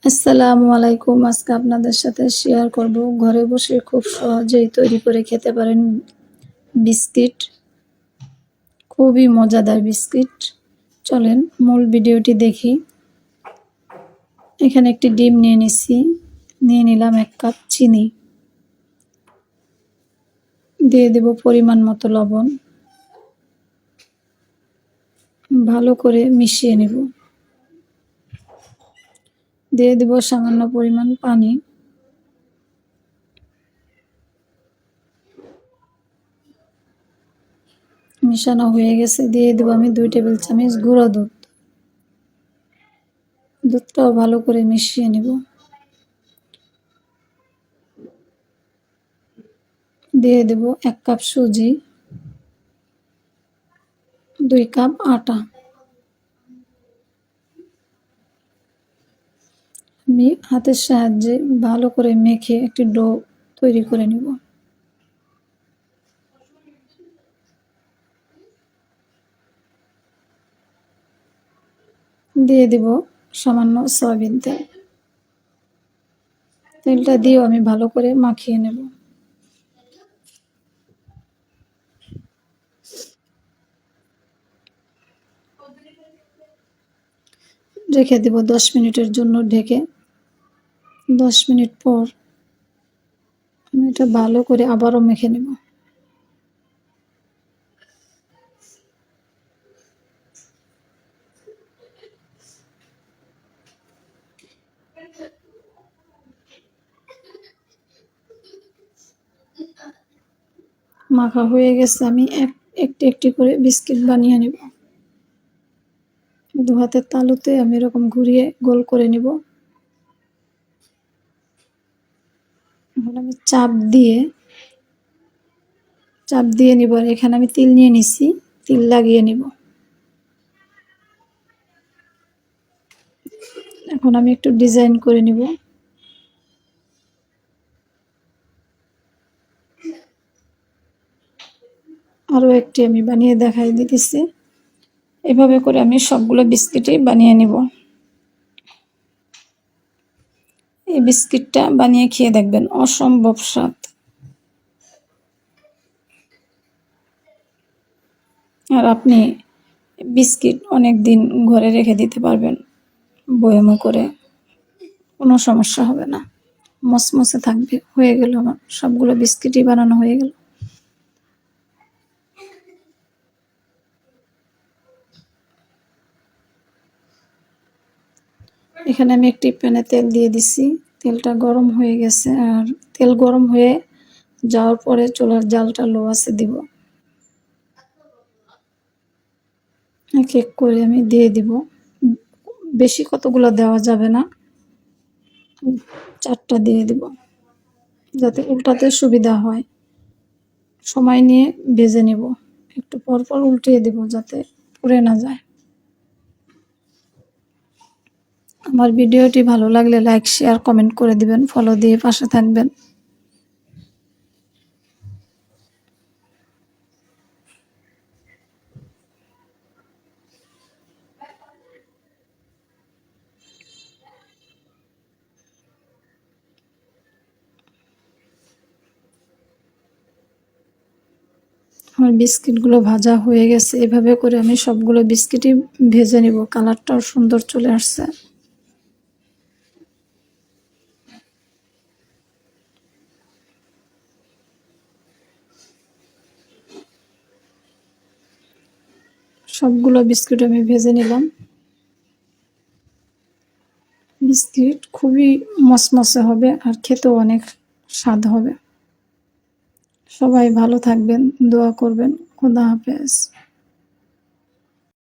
আসসালামু আলাইকুম। আজকে আপনাদের সাথে শেয়ার করব ঘরে বসে খুব সহজেই তৈরি করে খেতে পারেন বিস্কিট। খুবই মজাদার বিস্কিট। চলেন মূল ভিডিওটি দেখি। এখানে একটি ডিম নিয়ে নিচ্ছি, নিয়ে নিলাম 1 কাপ চিনি, দিয়ে দেব পরিমাণ মতো লবণ, ভালো করে মিশিয়ে নেব। দিয়ে দেব সামান্য পরিমাণ পানি। মিশানো হয়ে গেছে, দিয়ে দেব আমি 2 টেবিল চামচ গুঁড়ো দুধ। দুধটাও ভালো করে মিশিয়ে নেব। দিয়ে দেব 1 কাপ সুজি, 2 কাপ আটা। আমি হাতের সাহায্যে ভালো করে মেখে একটি ডো তৈরি করে নেব। দিয়ে দেব সামান্য সয়াবিন তেল। তেলটা দিয়েও আমি ভালো করে মাখিয়ে নেব। রেখে দেব 10 মিনিটের জন্য ঢেকে। 10 মিনিট পর আমি এটা ভালো করে আবারও মেখে নেব। মাখা হয়ে গেছে, আমি একটি একটি করে বিস্কিট বানিয়ে নেব। 2 হাতের তালুতে আমি এরকম ঘুরিয়ে গোল করে নেব। এখন আমি চাপ দিয়ে নিব। আর এখানে আমি তিল নিয়ে নিছি, তিল লাগিয়ে নিব। এখন আমি একটু ডিজাইন করে নিব। আরও একটি আমি বানিয়ে দেখাই দিতেছি। এভাবে করে আমি সবগুলো বিস্কিটই বানিয়ে নিব। এই বিস্কিটটা বানিয়ে খেয়ে দেখবেন, অসম্ভব স্বাদ। আর আপনি বিস্কিট অনেক দিন ঘরে রেখে দিতে পারবেন বয়মে করে, কোনো সমস্যা হবে না, মসমসে থাকবে। হয়ে গেল, আমার সবগুলো বিস্কিটই বানানো হয়ে গেল। এখানে আমি একটি প্যানে তেল দিয়ে দিছি। তেলটা গরম হয়ে গেছে, আর তেল গরম হয়ে যাওয়ার পরে চুলার জালটা লো আছে দিব। এক এক করে আমি দিয়ে দিব। বেশি কতগুলো দেওয়া যাবে না, 4টা দিয়ে দিব যাতে উল্টাতে সুবিধা হয়। সময় নিয়ে ভেজে নেব, একটু পর পর উল্টিয়ে দেব যাতে পুড়ে না যায়। আমার ভিডিওটি ভালো লাগলে লাইক, শেয়ার, কমেন্ট করে দিবেন, ফলো দিয়ে পাশে থাকবেন। আমার বিস্কিটগুলো ভাজা হয়ে গেছে। এভাবে করে আমি সবগুলো বিস্কিটই ভেজে নিব। কালারটাও সুন্দর চলে আসছে। সবগুলো বিস্কিট আমি ভেজে নিলাম। বিস্কিট খুবই মসমসে হবে আর খেতেও অনেক স্বাদ হবে। সবাই ভালো থাকবেন, দোয়া করবেন। খোদা হাফেজ।